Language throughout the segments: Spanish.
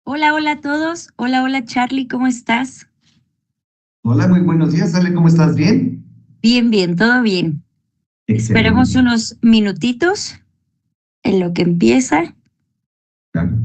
Hola, hola a todos. Hola, hola Charlie, ¿cómo estás? Hola, muy buenos días, Ale, ¿cómo estás? ¿Bien? Bien, bien, todo bien. Esperemos Excelente. unos minutitos en lo que empieza. Claro.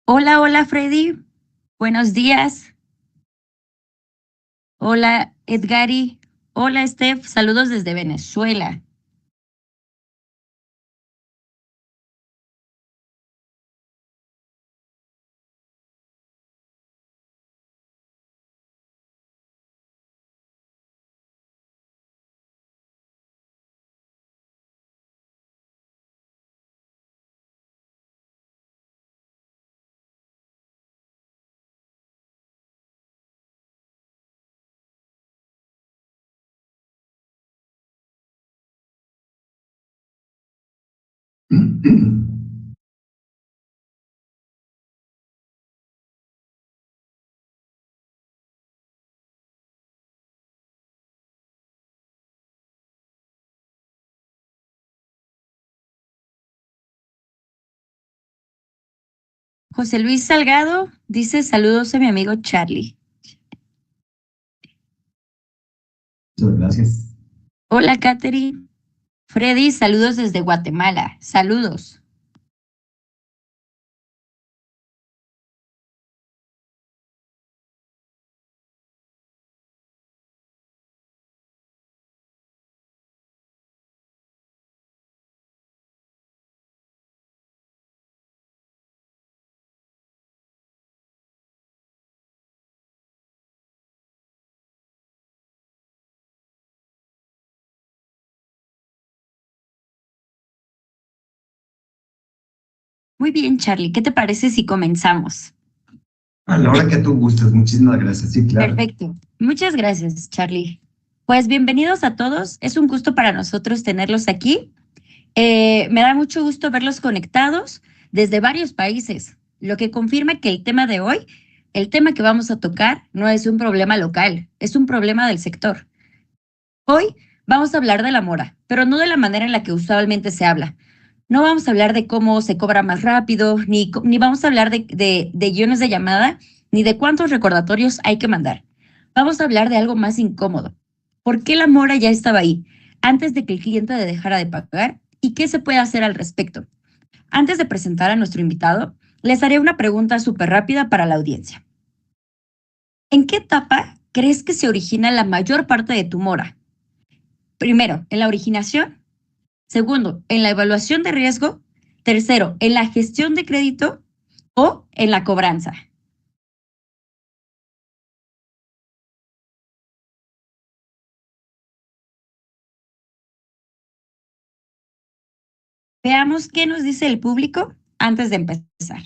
Hola, hola Freddy. Buenos días. Hola Edgari. Hola Steph. Saludos desde Venezuela. José Luis Salgado dice saludos a mi amigo Charlie. Muchas gracias. Hola Katherine. Freddy, saludos desde Guatemala. Saludos. Muy bien, Charlie. ¿Qué te parece si comenzamos? A la hora que tú gustes, muchísimas gracias. Sí, claro. Perfecto. Muchas gracias, Charlie. Pues bienvenidos a todos. Es un gusto para nosotros tenerlos aquí. Me da mucho gusto verlos conectados desde varios países, lo que confirma que el tema de hoy, el tema que vamos a tocar, no es un problema local, es un problema del sector. Hoy vamos a hablar de la mora, pero no de la manera en la que usualmente se habla. No vamos a hablar de cómo se cobra más rápido, ni vamos a hablar de guiones de llamada, ni de cuántos recordatorios hay que mandar. Vamos a hablar de algo más incómodo. ¿Por qué la mora ya estaba ahí antes de que el cliente dejara de pagar? ¿Y qué se puede hacer al respecto? Antes de presentar a nuestro invitado, les haré una pregunta súper rápida para la audiencia. ¿En qué etapa crees que se origina la mayor parte de tu mora? Primero, en la originación. Segundo, en la evaluación de riesgo. Tercero, en la gestión de crédito o en la cobranza. Veamos qué nos dice el público antes de empezar.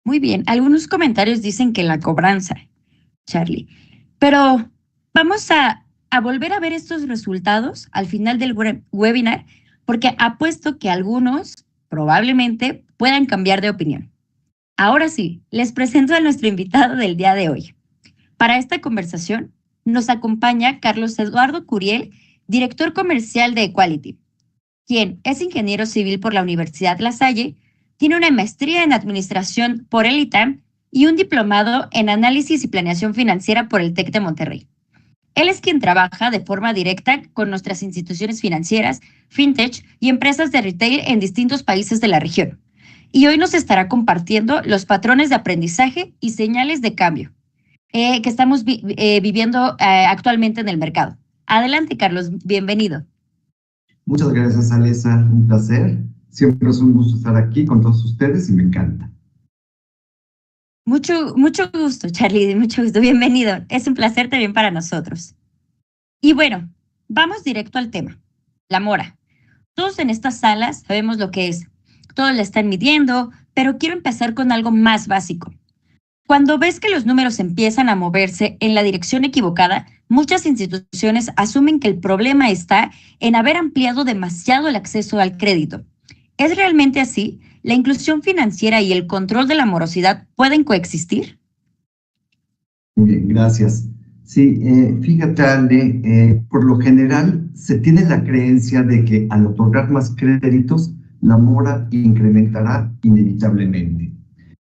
Muy bien, algunos comentarios dicen que en la cobranza, Charlie. Pero vamos a volver a ver estos resultados al final del webinar, porque apuesto que algunos probablemente puedan cambiar de opinión. Ahora sí, les presento a nuestro invitado del día de hoy. Para esta conversación nos acompaña Carlos Eduardo Curiel, director comercial de Equality, quien es ingeniero civil por la Universidad La Salle, tiene una maestría en administración por el ITAM y un diplomado en análisis y planeación financiera por el TEC de Monterrey. Él es quien trabaja de forma directa con nuestras instituciones financieras, fintech y empresas de retail en distintos países de la región. Y hoy nos estará compartiendo los patrones de aprendizaje y señales de cambio. que estamos viviendo actualmente en el mercado. Adelante, Carlos, bienvenido. Muchas gracias, Alessa. Un placer. Siempre es un gusto estar aquí con todos ustedes y me encanta. Mucho gusto, Charlie, mucho gusto. Bienvenido. Es un placer también para nosotros. Y bueno, vamos directo al tema. La mora. Todos en estas salas sabemos lo que es. Todos la están midiendo, pero quiero empezar con algo más básico. Cuando ves que los números empiezan a moverse en la dirección equivocada, muchas instituciones asumen que el problema está en haber ampliado demasiado el acceso al crédito. ¿Es realmente así? ¿La inclusión financiera y el control de la morosidad pueden coexistir? Muy bien, gracias. Sí, fíjate, Ale, por lo general se tiene la creencia de que al otorgar más créditos, la mora incrementará inevitablemente.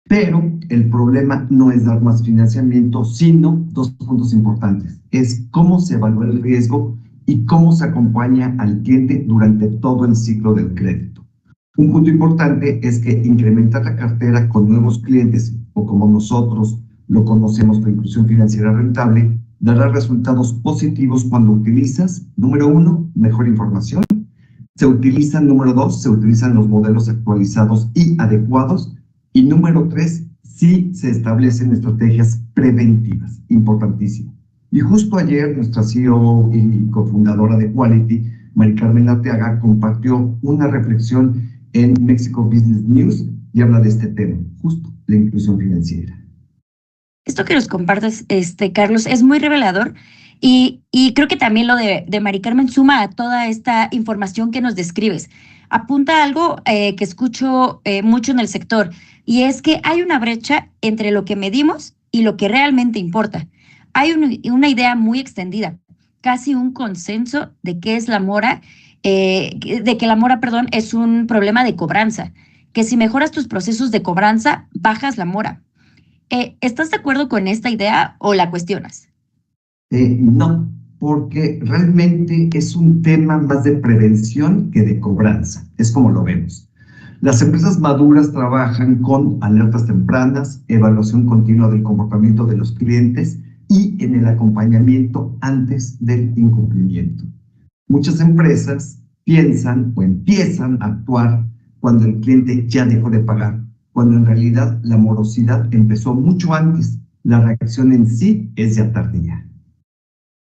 Pero el problema no es dar más financiamiento, sino dos puntos importantes. Es cómo se evalúa el riesgo y cómo se acompaña al cliente durante todo el ciclo del crédito. Un punto importante es que incrementar la cartera con nuevos clientes, o como nosotros lo conocemos por inclusión financiera rentable, dará resultados positivos cuando utilizas, número uno, mejor información. Número dos, se utilizan los modelos actualizados y adecuados. Y número tres, sí se establecen estrategias preventivas, importantísimo. Y justo ayer nuestra CEO y cofundadora de Quality, Mari Carmen Arteaga, compartió una reflexión en Mexico Business News y habla de este tema, justo la inclusión financiera. Esto que nos compartes, Carlos, es muy revelador y creo que también lo de Mari Carmen suma a toda esta información que nos describes. Apunta a algo que escucho mucho en el sector y es que hay una brecha entre lo que medimos y lo que realmente importa. Hay una idea muy extendida, casi un consenso de qué es la mora, de que la mora, perdón, es un problema de cobranza, que si mejoras tus procesos de cobranza, bajas la mora. ¿Estás de acuerdo con esta idea o la cuestionas? No, porque realmente es un tema más de prevención que de cobranza. Es como lo vemos. Las empresas maduras trabajan con alertas tempranas, evaluación continua del comportamiento de los clientes y en el acompañamiento antes del incumplimiento. Muchas empresas piensan o empiezan a actuar cuando el cliente ya dejó de pagar, cuando en realidad la morosidad empezó mucho antes. La reacción en sí es ya tardía.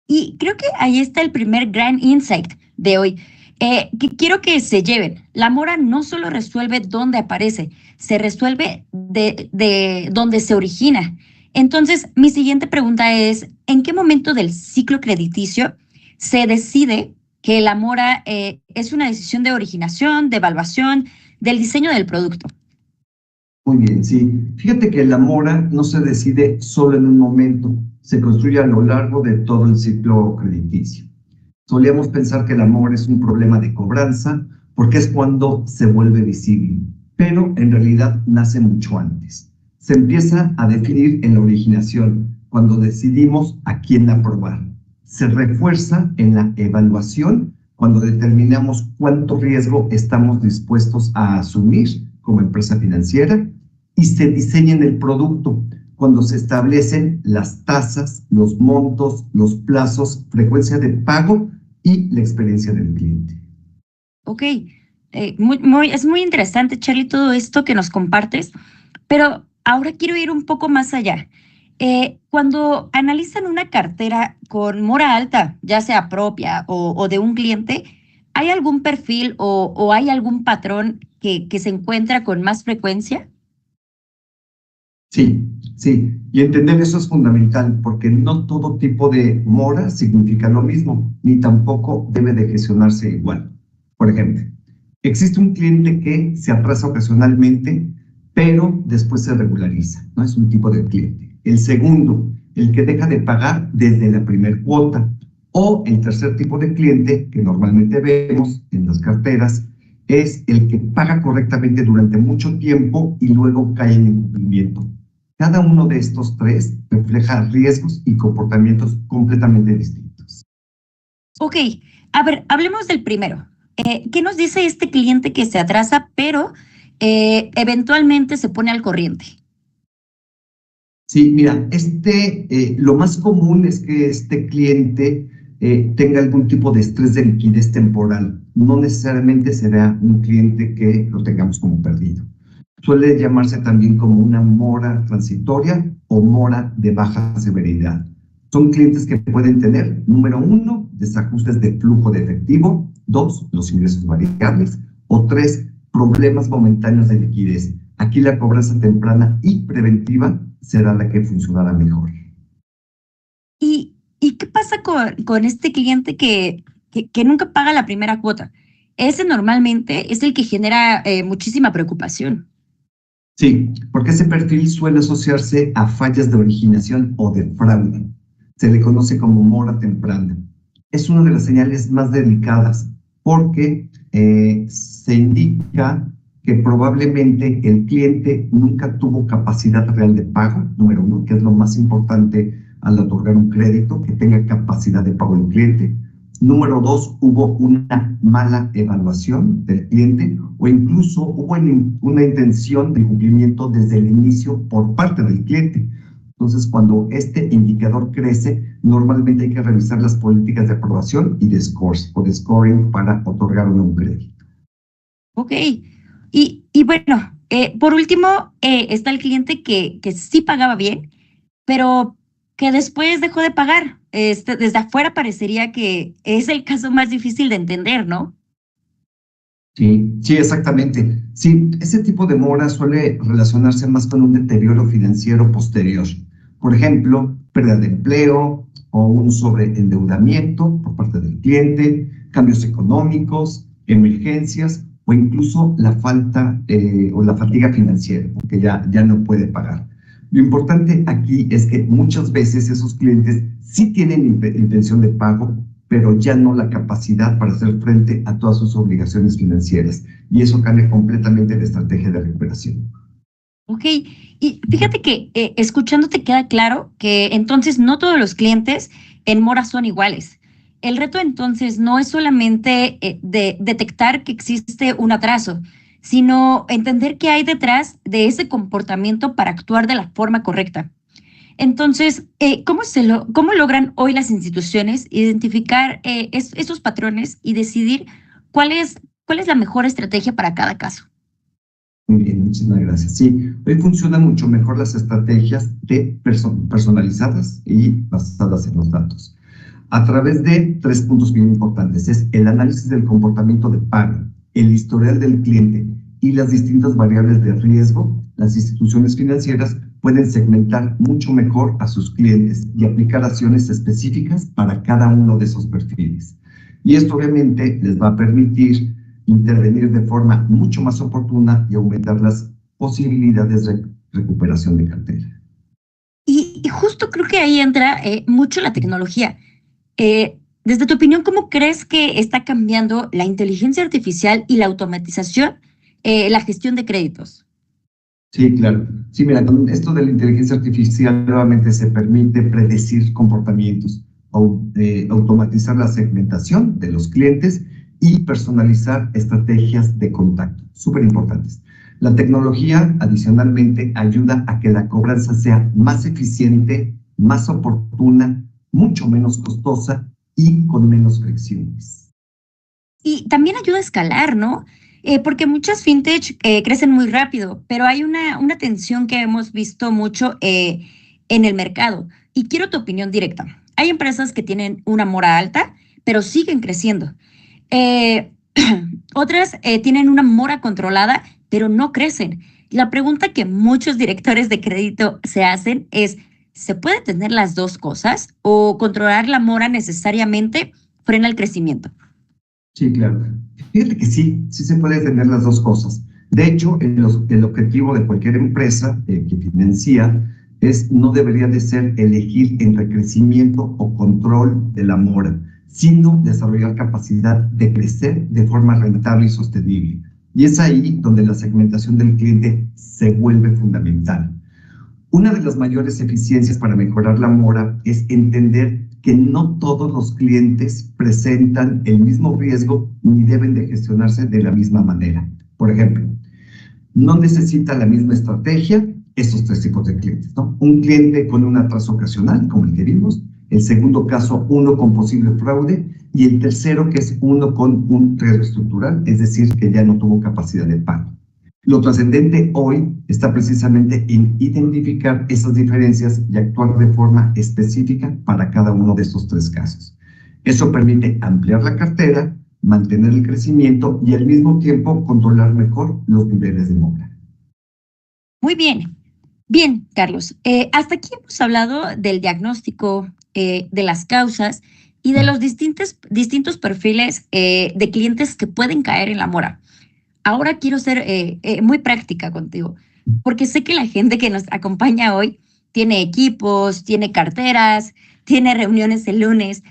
Y creo que ahí está el primer gran insight de hoy, que quiero que se lleven. La mora no solo resuelve dónde aparece, se resuelve de dónde se origina. Entonces, mi siguiente pregunta es, ¿en qué momento del ciclo crediticio se decide que la mora es una decisión de originación, de evaluación, del diseño del producto? Muy bien, sí. Fíjate que la mora no se decide solo en un momento, se construye a lo largo de todo el ciclo crediticio. Solíamos pensar que la mora es un problema de cobranza porque es cuando se vuelve visible, pero en realidad nace mucho antes. Se empieza a definir en la originación, cuando decidimos a quién aprobar. Se refuerza en la evaluación, cuando determinamos cuánto riesgo estamos dispuestos a asumir como empresa financiera, y se diseña en el producto, cuando se establecen las tasas, los montos, los plazos, frecuencia de pago y la experiencia del cliente. Ok, es muy interesante, Charlie, todo esto que nos compartes, pero ahora quiero ir un poco más allá. Cuando analizan una cartera con mora alta, ya sea propia o de un cliente, ¿hay algún perfil o hay algún patrón que se encuentra con más frecuencia? Sí, sí, y entender eso es fundamental porque no todo tipo de mora significa lo mismo, ni tampoco debe de gestionarse igual. Por ejemplo, existe un cliente que se atrasa ocasionalmente, pero después se regulariza, ¿no? Es un tipo de cliente. El segundo, el que deja de pagar desde la primer cuota. O el tercer tipo de cliente que normalmente vemos en las carteras es el que paga correctamente durante mucho tiempo y luego cae en incumplimiento. Cada uno de estos tres refleja riesgos y comportamientos completamente distintos. Ok, a ver, hablemos del primero. ¿Qué nos dice este cliente que se atrasa, pero eventualmente se pone al corriente? Sí, mira, lo más común es que este cliente tenga algún tipo de estrés de liquidez temporal. No necesariamente será un cliente que lo tengamos como perdido. Suele llamarse también como una mora transitoria o mora de baja severidad. Son clientes que pueden tener, número uno, desajustes de flujo de efectivo, dos, los ingresos variables, o tres, problemas momentáneos de liquidez. Aquí la cobranza temprana y preventiva será la que funcionará mejor. ¿Y qué pasa con este cliente que nunca paga la primera cuota? Ese normalmente es el que genera muchísima preocupación. Sí, porque ese perfil suele asociarse a fallas de originación o de fraude. Se le conoce como mora temprana. Es una de las señales más delicadas porque se indica que probablemente el cliente nunca tuvo capacidad real de pago, número uno, que es lo más importante al otorgar un crédito, que tenga capacidad de pago el cliente. Número dos, hubo una mala evaluación del cliente o incluso hubo una intención de cumplimiento desde el inicio por parte del cliente. Entonces, cuando este indicador crece, normalmente hay que revisar las políticas de aprobación y de scores o de scoring para otorgar un crédito. Ok. Y bueno, por último, está el cliente que sí pagaba bien, pero que después dejó de pagar. Desde afuera parecería que es el caso más difícil de entender, ¿no? Sí, sí, exactamente. Sí, ese tipo de mora suele relacionarse más con un deterioro financiero posterior. Por ejemplo, pérdida de empleo o un sobreendeudamiento por parte del cliente, cambios económicos, emergencias o incluso la falta o la fatiga financiera, que ya no puede pagar. Lo importante aquí es que muchas veces esos clientes sí tienen intención de pago, pero ya no la capacidad para hacer frente a todas sus obligaciones financieras. Y eso cambia completamente la estrategia de recuperación. Ok, y fíjate que escuchándote queda claro que entonces no todos los clientes en mora son iguales. El reto entonces no es solamente de detectar que existe un atraso, sino entender qué hay detrás de ese comportamiento para actuar de la forma correcta. Entonces, ¿cómo logran hoy las instituciones identificar esos patrones y decidir cuál es la mejor estrategia para cada caso? Muy bien, muchísimas gracias. Sí, hoy funcionan mucho mejor las estrategias de personalizadas y basadas en los datos. A través de tres puntos bien importantes. Es el análisis del comportamiento de pago, el historial del cliente y las distintas variables de riesgo. Las instituciones financieras pueden segmentar mucho mejor a sus clientes y aplicar acciones específicas para cada uno de esos perfiles. Y esto obviamente les va a permitir intervenir de forma mucho más oportuna y aumentar las posibilidades de recuperación de cartera. Y justo creo que ahí entra mucho la tecnología. Desde tu opinión, ¿cómo crees que está cambiando la inteligencia artificial y la automatización la gestión de créditos? Sí, claro. Sí, mira, con esto de la inteligencia artificial nuevamente se permite predecir comportamientos, automatizar la segmentación de los clientes y personalizar estrategias de contacto, súper importantes. La tecnología, adicionalmente, ayuda a que la cobranza sea más eficiente, más oportuna, mucho menos costosa y con menos fricciones. Y también ayuda a escalar, ¿no? Porque muchas fintech crecen muy rápido, pero hay una tensión que hemos visto mucho en el mercado. Y quiero tu opinión directa. Hay empresas que tienen una mora alta, pero siguen creciendo. Eh, otras tienen una mora controlada, pero no crecen. La pregunta que muchos directores de crédito se hacen es, ¿se puede tener las dos cosas o controlar la mora necesariamente frena el crecimiento? Sí, claro. Fíjate que sí, sí se puede tener las dos cosas. De hecho, el objetivo de cualquier empresa que financia no debería de ser elegir entre crecimiento o control de la mora, sino desarrollar capacidad de crecer de forma rentable y sostenible. Y es ahí donde la segmentación del cliente se vuelve fundamental. Una de las mayores eficiencias para mejorar la mora es entender que no todos los clientes presentan el mismo riesgo ni deben de gestionarse de la misma manera. Por ejemplo, no necesita la misma estrategia estos tres tipos de clientes, ¿no? Un cliente con un atraso ocasional, como el que vimos; el segundo caso, uno con posible fraude; y el tercero, que es uno con un riesgo estructural, es decir, que ya no tuvo capacidad de pago. Lo trascendente hoy está precisamente en identificar esas diferencias y actuar de forma específica para cada uno de estos tres casos. Eso permite ampliar la cartera, mantener el crecimiento y al mismo tiempo controlar mejor los niveles de mora. Muy bien. Bien, Carlos. Hasta aquí hemos hablado del diagnóstico, de las causas y de los distintos perfiles de clientes que pueden caer en la mora. Ahora quiero ser muy práctica contigo, porque sé que la gente que nos acompaña hoy tiene equipos, tiene carteras, tiene reuniones el lunes.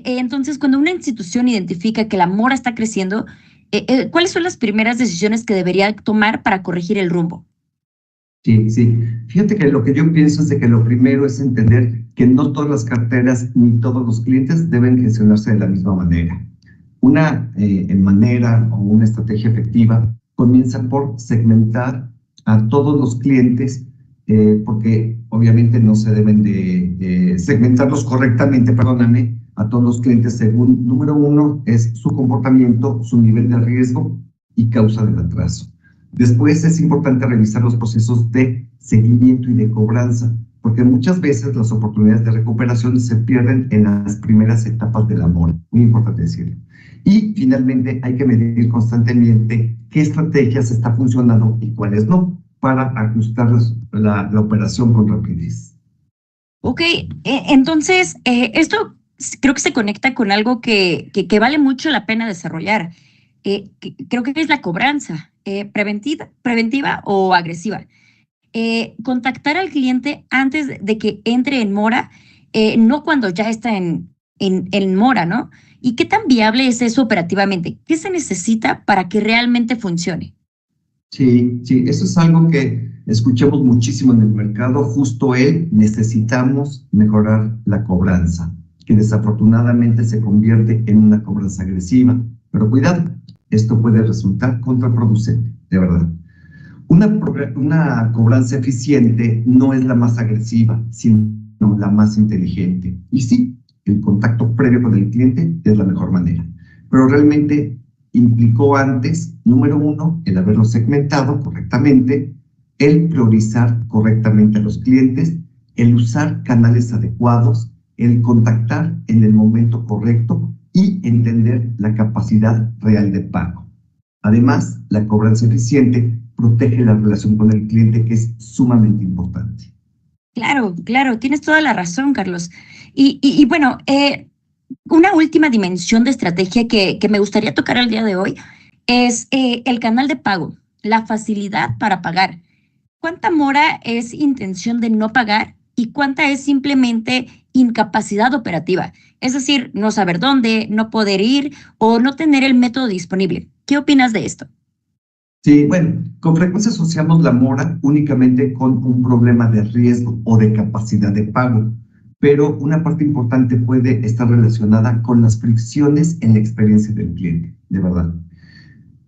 Entonces, cuando una institución identifica que la mora está creciendo, ¿cuáles son las primeras decisiones que debería tomar para corregir el rumbo? Sí, sí. Fíjate que lo que yo pienso es de que lo primero es entender que no todas las carteras ni todos los clientes deben gestionarse de la misma manera. Una manera o una estrategia efectiva comienza por segmentar a todos los clientes, porque obviamente no se deben de segmentarlos correctamente, perdóname, a todos los clientes según, número uno, es su comportamiento, su nivel de riesgo y causa del atraso. Después es importante revisar los procesos de seguimiento y de cobranza, porque muchas veces las oportunidades de recuperación se pierden en las primeras etapas del amor. Muy importante decirlo. Y finalmente hay que medir constantemente qué estrategias está funcionando y cuáles no, para ajustar la operación con rapidez. Ok, entonces esto creo que se conecta con algo que vale mucho la pena desarrollar. Creo que es la cobranza, preventiva o agresiva. Contactar al cliente antes de que entre en mora, no cuando ya está en mora, ¿no? ¿Y qué tan viable es eso operativamente? ¿Qué se necesita para que realmente funcione? Sí, sí, eso es algo que escuchamos muchísimo en el mercado. Justo necesitamos mejorar la cobranza, que desafortunadamente se convierte en una cobranza agresiva. Pero cuidado, esto puede resultar contraproducente, de verdad. Una cobranza eficiente no es la más agresiva, sino la más inteligente. Y sí, el contacto previo con el cliente es la mejor manera. Pero realmente implicó antes, número uno, el haberlo segmentado correctamente, el priorizar correctamente a los clientes, el usar canales adecuados, el contactar en el momento correcto y entender la capacidad real de pago. Además, la cobranza eficiente protege la relación con el cliente, que es sumamente importante. Claro, claro, tienes toda la razón, Carlos. Y bueno, una última dimensión de estrategia que me gustaría tocar el día de hoy es el canal de pago, la facilidad para pagar. ¿Cuánta mora es intención de no pagar y cuánta es simplemente incapacidad operativa? Es decir, no saber dónde, no poder ir o no tener el método disponible. ¿Qué opinas de esto? Sí, bueno, con frecuencia asociamos la mora únicamente con un problema de riesgo o de capacidad de pago, pero una parte importante puede estar relacionada con las fricciones en la experiencia del cliente, de verdad.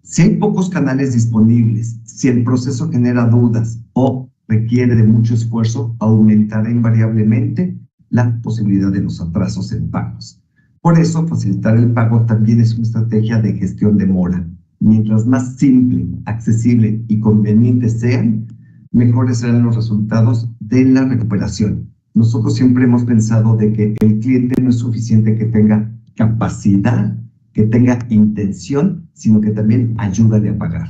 Si hay pocos canales disponibles, si el proceso genera dudas o requiere de mucho esfuerzo, aumentará invariablemente la posibilidad de los atrasos en pagos. Por eso, facilitar el pago también es una estrategia de gestión de mora. Mientras más simple, accesible y conveniente sean, mejores serán los resultados de la recuperación. Nosotros siempre hemos pensado de que el cliente no es suficiente que tenga capacidad, que tenga intención, sino que también ayúdale a pagar.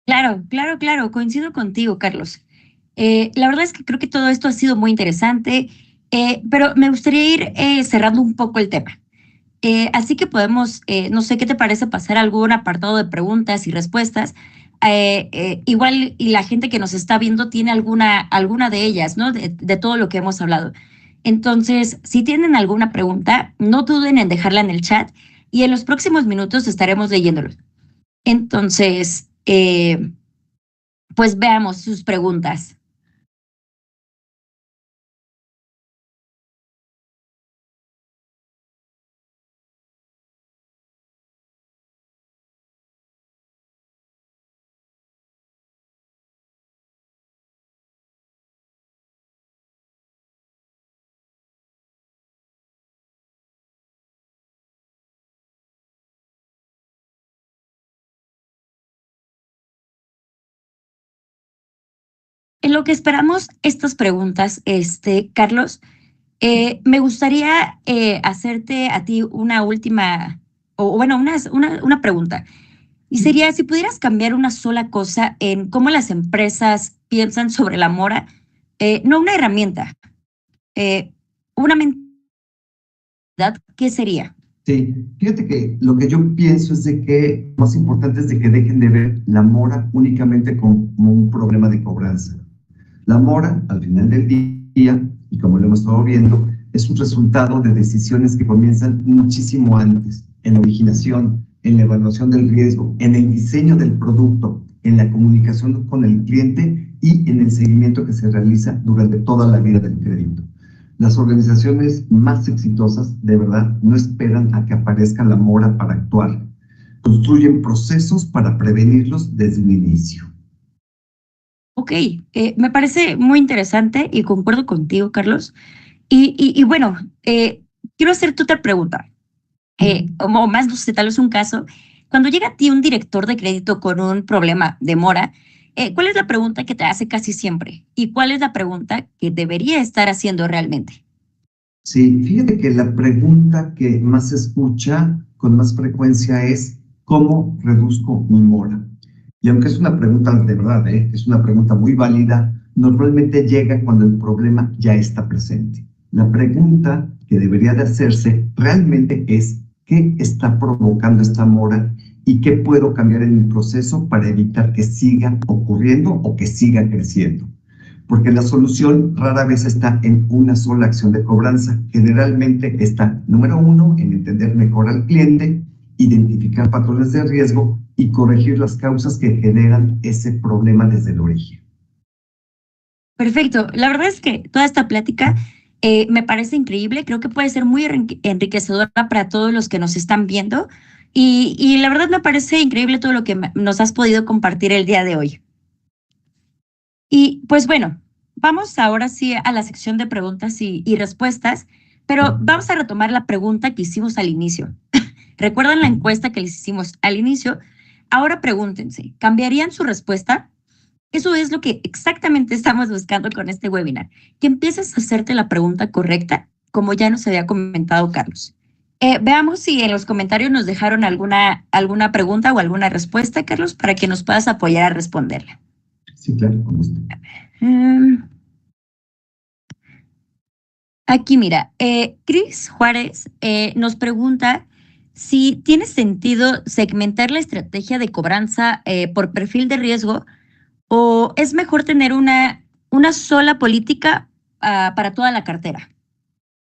Claro, claro, claro, coincido contigo, Carlos. La verdad es que creo que todo esto ha sido muy interesante, pero me gustaría ir cerrando un poco el tema. Así que podemos, no sé qué te parece pasar algún apartado de preguntas y respuestas. Igual y la gente que nos está viendo tiene alguna de ellas, ¿no? De todo lo que hemos hablado. Entonces, si tienen alguna pregunta, no duden en dejarla en el chat y en los próximos minutos estaremos leyéndolos. Entonces, pues veamos sus preguntas. lo que esperamos estas preguntas, Carlos, me gustaría hacerte a ti una última, o bueno, una pregunta. Y sería, si pudieras cambiar una sola cosa en cómo las empresas piensan sobre la mora, no una herramienta, una mentalidad, ¿qué sería? Sí, fíjate que lo que yo pienso es de que lo más importante es de que dejen de ver la mora únicamente como un problema de cobranza. La mora, al final del día, y como lo hemos estado viendo, es un resultado de decisiones que comienzan muchísimo antes, en la originación, en la evaluación del riesgo, en el diseño del producto, en la comunicación con el cliente y en el seguimiento que se realiza durante toda la vida del crédito. Las organizaciones más exitosas, de verdad, no esperan a que aparezca la mora para actuar. Construyen procesos para prevenirlos desde el inicio. Ok, me parece muy interesante y concuerdo contigo, Carlos. Y bueno, quiero hacerte otra pregunta, o más, no sé, tal vez un caso. Cuando llega a ti un director de crédito con un problema de mora, ¿cuál es la pregunta que te hace casi siempre? ¿Y cuál es la pregunta que debería estar haciendo realmente? Sí, fíjate que la pregunta que más se escucha con más frecuencia es ¿cómo reduzco mi mora? Y aunque es una pregunta de verdad, es una pregunta muy válida, normalmente llega cuando el problema ya está presente. La pregunta que debería de hacerse realmente es ¿qué está provocando esta mora y qué puedo cambiar en mi proceso para evitar que siga ocurriendo o que siga creciendo? Porque la solución rara vez está en una sola acción de cobranza. Generalmente está, número uno, en entender mejor al cliente, identificar patrones de riesgo y corregir las causas que generan ese problema desde el origen. Perfecto. La verdad es que toda esta plática me parece increíble. Creo que puede ser muy enriquecedora para todos los que nos están viendo. Y la verdad me parece increíble todo lo que nos has podido compartir el día de hoy. Y pues bueno, vamos ahora sí a la sección de preguntas y respuestas, pero vamos a retomar la pregunta que hicimos al inicio. ¿Recuerdan la encuesta que les hicimos al inicio? Ahora pregúntense, ¿cambiarían su respuesta? Eso es lo que exactamente estamos buscando con este webinar, que empieces a hacerte la pregunta correcta, como ya nos había comentado Carlos. Veamos si en los comentarios nos dejaron alguna pregunta o alguna respuesta, Carlos, para que nos puedas apoyar a responderla. Sí, claro, con gusto. Aquí mira, Cris Juárez nos pregunta si tiene sentido segmentar la estrategia de cobranza por perfil de riesgo o es mejor tener una sola política para toda la cartera.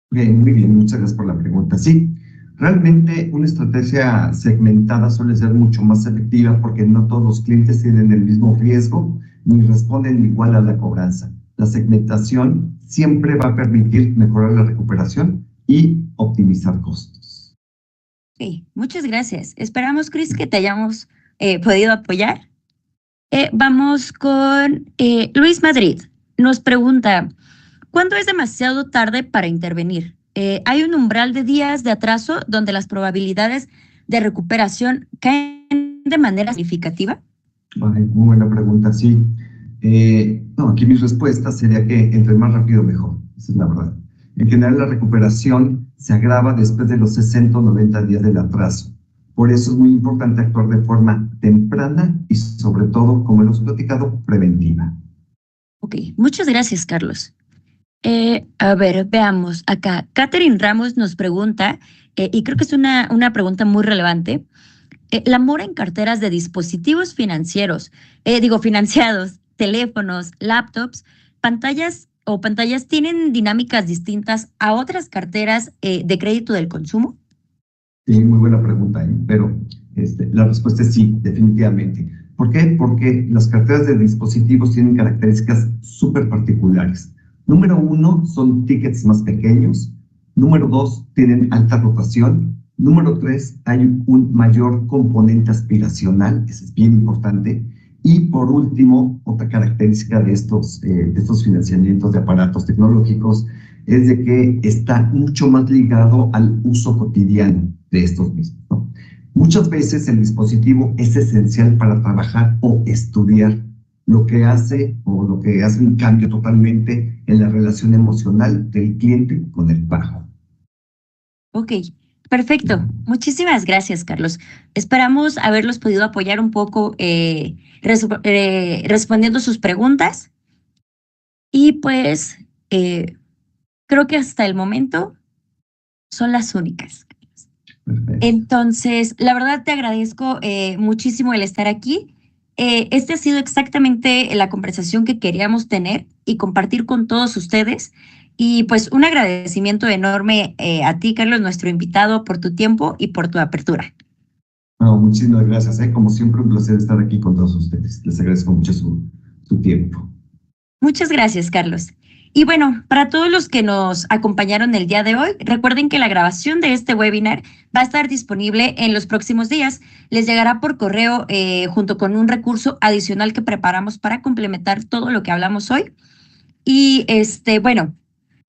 Bien, muy bien, muchas gracias por la pregunta. Sí, realmente una estrategia segmentada suele ser mucho más efectiva porque no todos los clientes tienen el mismo riesgo ni responden igual a la cobranza. La segmentación siempre va a permitir mejorar la recuperación y optimizar costos. Ok, muchas gracias. Esperamos, Cris, que te hayamos podido apoyar. Vamos con Luis Madrid. Nos pregunta, ¿cuándo es demasiado tarde para intervenir? ¿Hay un umbral de días de atraso donde las probabilidades de recuperación caen de manera significativa? Ay, muy buena pregunta, sí. No, aquí mi respuesta sería que entre más rápido mejor, esa es la verdad. En general la recuperación se agrava después de los 60 o 90 días del atraso. Por eso es muy importante actuar de forma temprana y sobre todo, como hemos platicado, preventiva. Ok, muchas gracias, Carlos. A ver, veamos acá. Catherine Ramos nos pregunta, y creo que es una pregunta muy relevante, la mora en carteras de dispositivos financieros, financiados, teléfonos, laptops, pantallas tienen dinámicas distintas a otras carteras de crédito del consumo. Sí, muy buena pregunta, pero la respuesta es sí, definitivamente. ¿Por qué? Porque las carteras de dispositivos tienen características súper particulares. Número uno, son tickets más pequeños. Número dos, tienen alta rotación. Número tres, hay un mayor componente aspiracional, eso es bien importante. Y por último, otra característica de estos financiamientos de aparatos tecnológicos es de que está mucho más ligado al uso cotidiano de estos mismos, ¿no? Muchas veces el dispositivo es esencial para trabajar o estudiar, lo que hace un cambio totalmente en la relación emocional del cliente con el pago. Ok, perfecto. Muchísimas gracias, Carlos. Esperamos haberlos podido apoyar un poco respondiendo sus preguntas. Y pues creo que hasta el momento son las únicas. Perfecto. Entonces, la verdad te agradezco muchísimo el estar aquí. Este ha sido exactamente la conversación que queríamos tener y compartir con todos ustedes. Y pues un agradecimiento enorme a ti, Carlos, nuestro invitado, por tu tiempo y por tu apertura. No, muchísimas gracias. Como siempre, un placer estar aquí con todos ustedes. Les agradezco mucho su tiempo. Muchas gracias, Carlos. Y bueno, para todos los que nos acompañaron el día de hoy, recuerden que la grabación de este webinar va a estar disponible en los próximos días. Les llegará por correo junto con un recurso adicional que preparamos para complementar todo lo que hablamos hoy. Y bueno,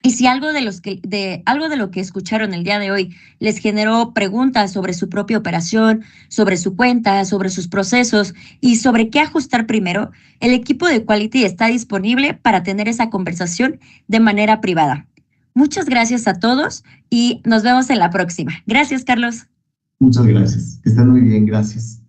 y si algo algo de lo que escucharon el día de hoy les generó preguntas sobre su propia operación, sobre su cuenta, sobre sus procesos y sobre qué ajustar primero, el equipo de Quality está disponible para tener esa conversación de manera privada. Muchas gracias a todos y nos vemos en la próxima. Gracias, Carlos. Muchas gracias. Que estén muy bien. Gracias.